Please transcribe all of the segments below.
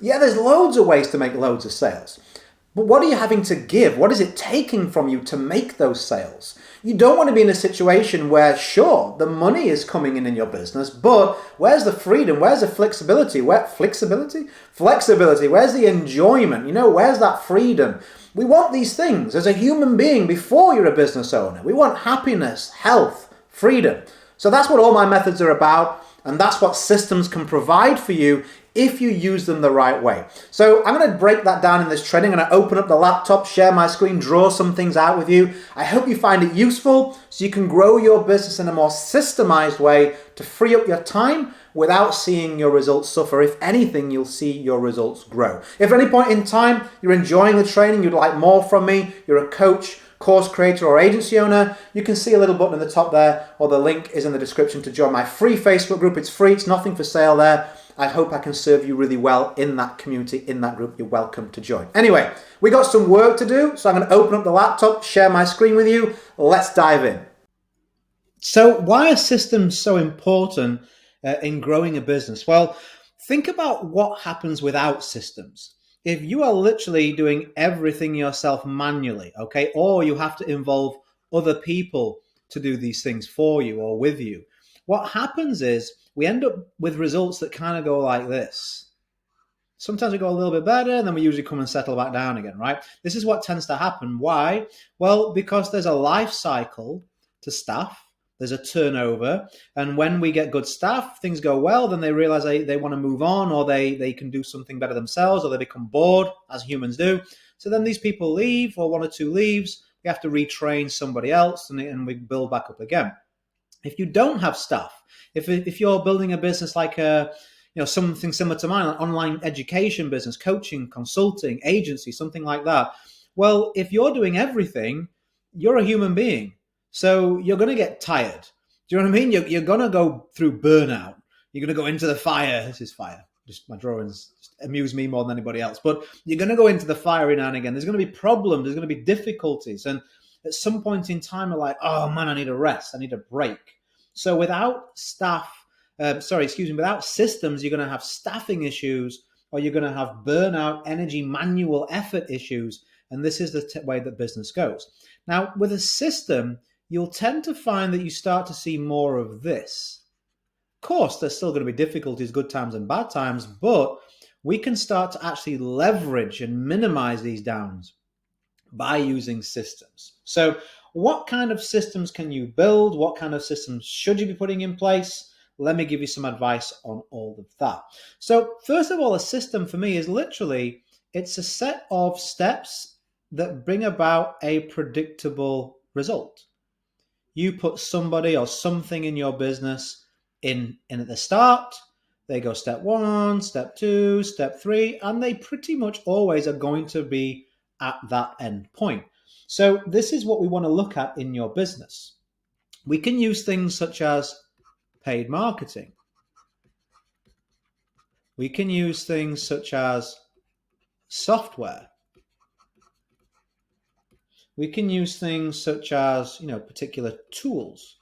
Yeah, there's loads of ways to make loads of sales. But what are you having to give? What is it taking from you to make those sales? You don't want to be in a situation where, sure, the money is coming in your business, but where's the freedom? Where's the flexibility? Flexibility. Where's the enjoyment? Where's that freedom? We want these things as a human being before you're a business owner. We want happiness, health, freedom. So that's what all my methods are about, and that's what systems can provide for you if you use them the right way. So I'm going to break that down in this training. I'm going to open up the laptop, share my screen, draw some things out with you. I hope you find it useful so you can grow your business in a more systemized way to free up your time without seeing your results suffer. If anything, you'll see your results grow. If at any point in time you're enjoying the training, you'd like more from me, you're a coach, course creator or agency owner, you can see a little button at the top there, or the link is in the description to join my free Facebook group. It's free, it's nothing for sale there. I hope I can serve you really well in that community, in that group. You're welcome to join. Anyway, we got some work to do, so I'm going to open up the laptop, share my screen with you. Let's dive in. So why are systems so important in growing a business? Well, think about what happens without systems. If you are literally doing everything yourself manually, okay, or you have to involve other people to do these things for you or with you, what happens is we end up with results that kind of go like this. Sometimes we go a little bit better, and then we usually come and settle back down again, right? This is what tends to happen. Why? Well, because there's a life cycle to staff. There's a turnover. And when we get good staff, things go well, then they realize they want to move on, or they can do something better themselves, or they become bored, as humans do. So then these people leave, or one or two leaves. We have to retrain somebody else, and we build back up again. If you don't have staff, if you're building a business like something similar to mine, an online education business, coaching, consulting, agency, something like that, well, if you're doing everything, you're a human being. So you're going to get tired. Do you know what I mean? You're going to go through burnout. You're going to go into the fire. This is fire. Just my drawings just amuse me more than anybody else. But you're going to go into the fire every now and again. There's going to be problems. There's going to be difficulties. And at some point in time, we're like, oh man, I need a rest. I need a break. So without without systems, you're going to have staffing issues, or you're going to have burnout, energy, manual effort issues. And this is the way that business goes. Now, with a system, you'll tend to find that you start to see more of this. Of course, there's still going to be difficulties, good times and bad times, but we can start to actually leverage and minimize these downs by using systems. So what kind of systems can you build? What kind of systems should you be putting in place? Let me give you some advice on all of that. So first of all, a system for me is literally, it's a set of steps that bring about a predictable result. You put somebody or something in your business in at the start, they go step 1, step 2, step 3, and they pretty much always are going to be at that end point. So this is what we want to look at in your business. We can use things such as paid marketing. We can use things such as software. We can use things such as, particular tools.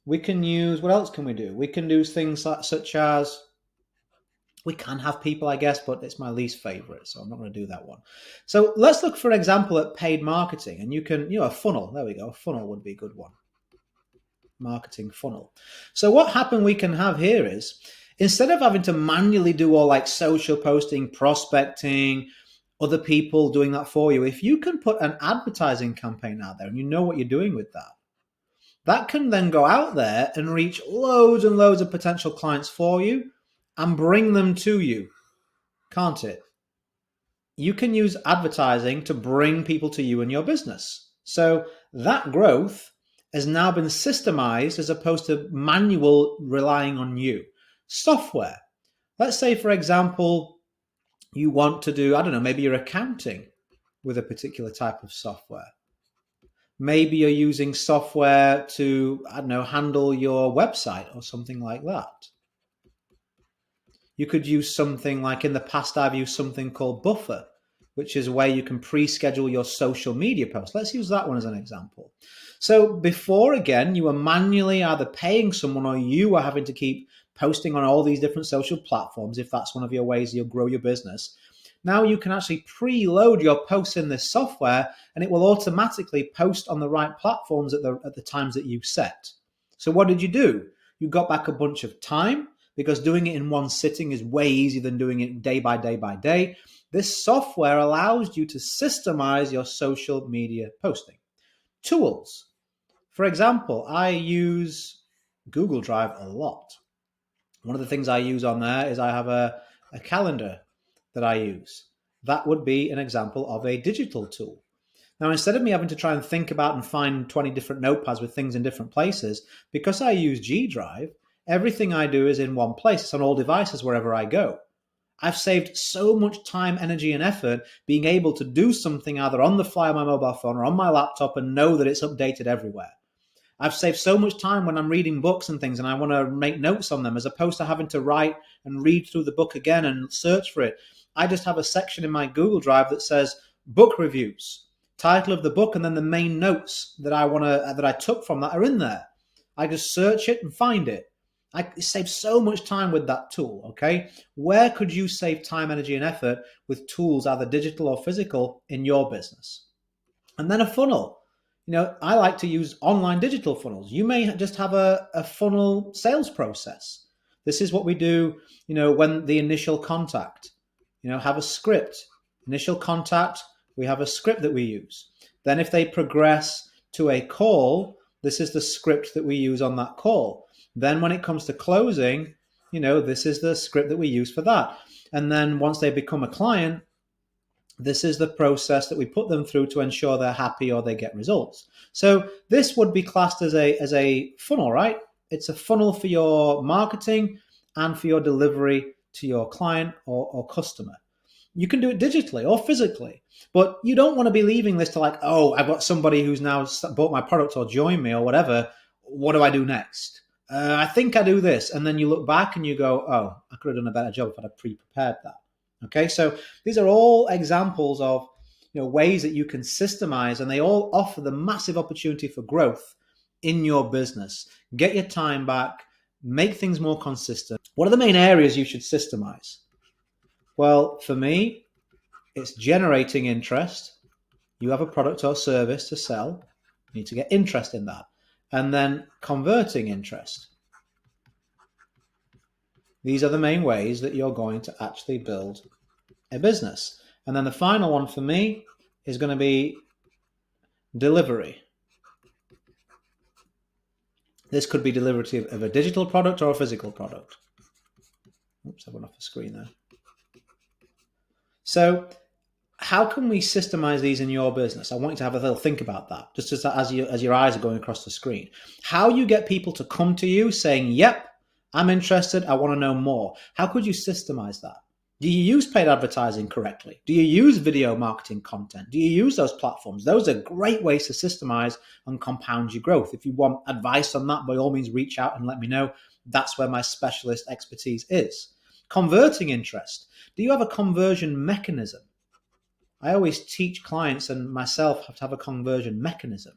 We can use, what else can we do? We can do things such as, we can have people, I guess, but it's my least favorite, so I'm not going to do that one. So let's look, for example, at paid marketing. And you can, a funnel. There we go. A funnel would be a good one. Marketing funnel. So what we can have here is, instead of having to manually do all like social posting, prospecting, other people doing that for you, if you can put an advertising campaign out there and you know what you're doing with that, that can then go out there and reach loads and loads of potential clients for you and bring them to you, can't it? You can use advertising to bring people to you and your business. So that growth has now been systemized as opposed to manual relying on you. Software. Let's say, for example, you want to do, maybe you're accounting with a particular type of software. Maybe you're using software to, handle your website or something like that. You could use something like, in the past, I've used something called Buffer, which is where you can pre-schedule your social media posts. Let's use that one as an example. So before, again, you were manually either paying someone or you were having to keep posting on all these different social platforms, if that's one of your ways you'll grow your business. Now you can actually preload your posts in this software, and it will automatically post on the right platforms at the times that you set. So what did you do? You got back a bunch of time, because doing it in one sitting is way easier than doing it day by day by day. This software allows you to systemize your social media posting. Tools. For example, I use Google Drive a lot. One of the things I use on there is I have a calendar that I use. That would be an example of a digital tool. Now, instead of me having to try and think about and find 20 different notepads with things in different places, because I use G Drive, everything I do is in one place. It's on all devices wherever I go. I've saved so much time, energy, and effort being able to do something either on the fly on my mobile phone or on my laptop and know that it's updated everywhere. I've saved so much time when I'm reading books and things and I want to make notes on them, as opposed to having to write and read through the book again and search for it. I just have a section in my Google Drive that says book reviews, title of the book, and then the main notes that I took from that are in there. I just search it and find it. I save so much time with that tool, okay? Where could you save time, energy, and effort with tools, either digital or physical, in your business? And then a funnel. I like to use online digital funnels. You may just have a funnel sales process. This is what we do, when the initial contact, have a script. Initial contact, we have a script that we use. Then if they progress to a call, this is the script that we use on that call. Then when it comes to closing, this is the script that we use for that. And then once they become a client, this is the process that we put them through to ensure they're happy or they get results. So this would be classed as a funnel, right? It's a funnel for your marketing and for your delivery to your client or customer. You can do it digitally or physically, but you don't want to be leaving this to I've got somebody who's now bought my product or joined me or whatever. What do I do next? I think I do this. And then you look back and you go, oh, I could have done a better job if I'd have pre-prepared that. Okay, so these are all examples of ways that you can systemize, and they all offer the massive opportunity for growth in your business. Get your time back, make things more consistent. What are the main areas you should systemize? Well, for me, it's generating interest. You have a product or service to sell. You need to get interest in that. And then converting interest. These are the main ways that you're going to actually build a business. And then the final one for me is going to be delivery. This could be delivery of a digital product or a physical product. Oops, I went off the screen there. So how can we systemize these in your business? I want you to have a little think about that, just as your eyes are going across the screen. How you get people to come to you saying, yep, I'm interested, I want to know more. How could you systemize that? Do you use paid advertising correctly? Do you use video marketing content? Do you use those platforms? Those are great ways to systemize and compound your growth. If you want advice on that, by all means, reach out and let me know. That's where my specialist expertise is. Converting interest. Do you have a conversion mechanism? I always teach clients and myself have to have a conversion mechanism,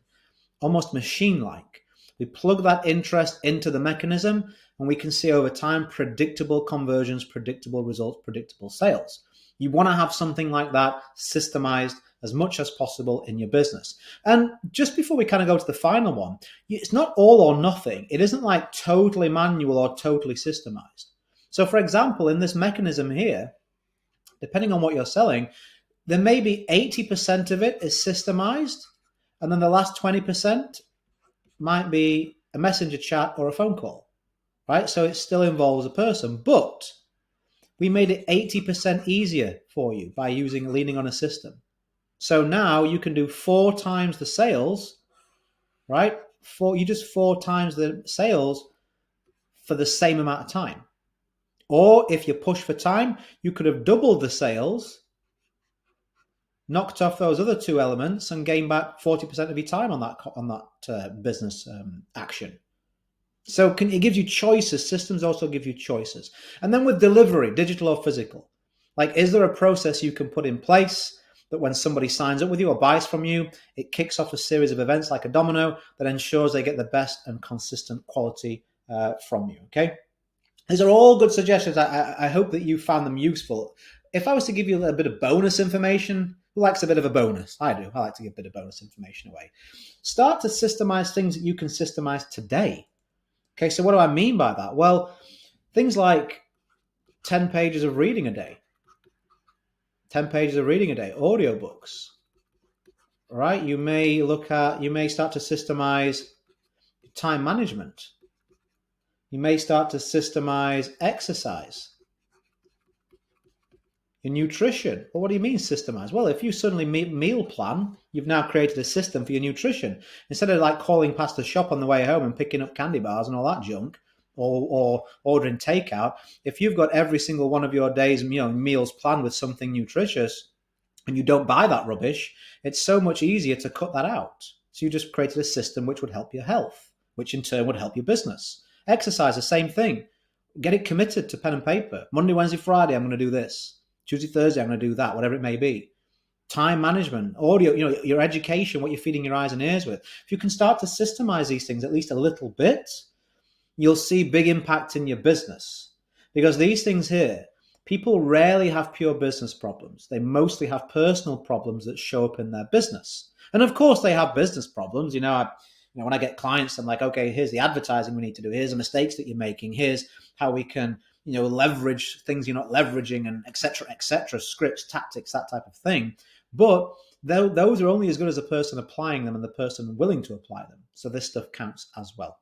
almost machine-like. We plug that interest into the mechanism and we can see over time predictable conversions, predictable results, predictable sales. You want to have something like that systemized as much as possible in your business. And just before we kind of go to the final one, it's not all or nothing. It isn't like totally manual or totally systemized. So for example, in this mechanism here, depending on what you're selling, there may be 80% of it is systemized, and then the last 20% might be a messenger chat or a phone call, right? So it still involves a person, but we made it 80% easier for you by leaning on a system. So now you can do 4 times the sales, right? You just 4 times the sales for the same amount of time. Or if you push for time, you could have doubled the sales, knocked off those other 2 elements, and gained back 40% of your time on that business action. So it gives you choices. Systems also give you choices. And then with delivery, digital or physical, is there a process you can put in place that when somebody signs up with you or buys from you, it kicks off a series of events like a domino that ensures they get the best and consistent quality from you, okay? These are all good suggestions. I hope that you found them useful. If I was to give you a bit of bonus information, who likes a bit of a bonus? I do. I like to give a bit of bonus information away. Start to systemize things that you can systemize today. Okay, so what do I mean by that? Well, things like 10 pages of reading a day, 10 pages of reading a day, audiobooks, right? You may start to systemize time management. You may start to systemize exercise, your nutrition. Well, what do you mean systemize? Well, if you suddenly meal plan, you've now created a system for your nutrition. Instead of like calling past the shop on the way home and picking up candy bars and all that junk, or ordering takeout, if you've got every single one of your days, meals planned with something nutritious, and you don't buy that rubbish, it's so much easier to cut that out. So you just created a system which would help your health, which in turn would help your business. Exercise, the same thing. Get it committed to pen and paper. Monday, Wednesday, Friday, I'm going to do this. Tuesday, Thursday, I'm going to do that, whatever it may be. Time management, audio, your education, what you're feeding your eyes and ears with. If you can start to systemize these things at least a little bit, you'll see big impact in your business. Because these things here, people rarely have pure business problems. They mostly have personal problems that show up in their business. And of course, they have business problems. When I get clients, I'm like, okay, here's the advertising we need to do. Here's the mistakes that you're making. Here's how we can, leverage things you're not leveraging, and et cetera, scripts, tactics, that type of thing. But those are only as good as the person applying them and the person willing to apply them. So this stuff counts as well.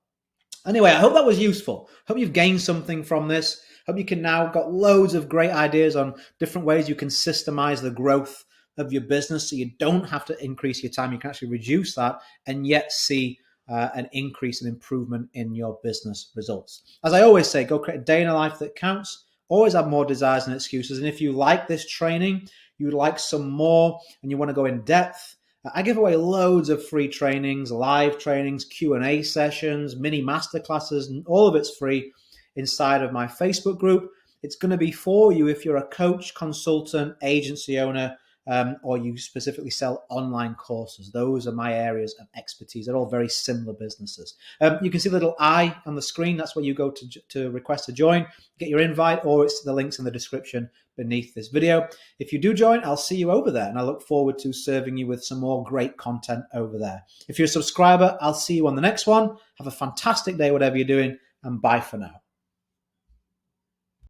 Anyway, I hope that was useful. Hope you've gained something from this. Hope you can now got loads of great ideas on different ways you can systemize the growth of your business so you don't have to increase your time. You can actually reduce that and yet see an increase and improvement in your business results. As I always say, go create a day in a life that counts. Always have more desires than excuses. And if you like this training, you would like some more, and you want to go in depth, I give away loads of free trainings, live trainings, Q&A sessions, mini masterclasses, and all of it's free inside of my Facebook group. It's going to be for you if you're a coach, consultant, agency owner, or you specifically sell online courses. Those are my areas of expertise. They're all very similar businesses. You can see the little I on the screen. That's where you go to request to join, get your invite, or it's the links in the description beneath this video. If you do join, I'll see you over there, and I look forward to serving you with some more great content over there. If you're a subscriber, I'll see you on the next one. Have a fantastic day, whatever you're doing, and bye for now.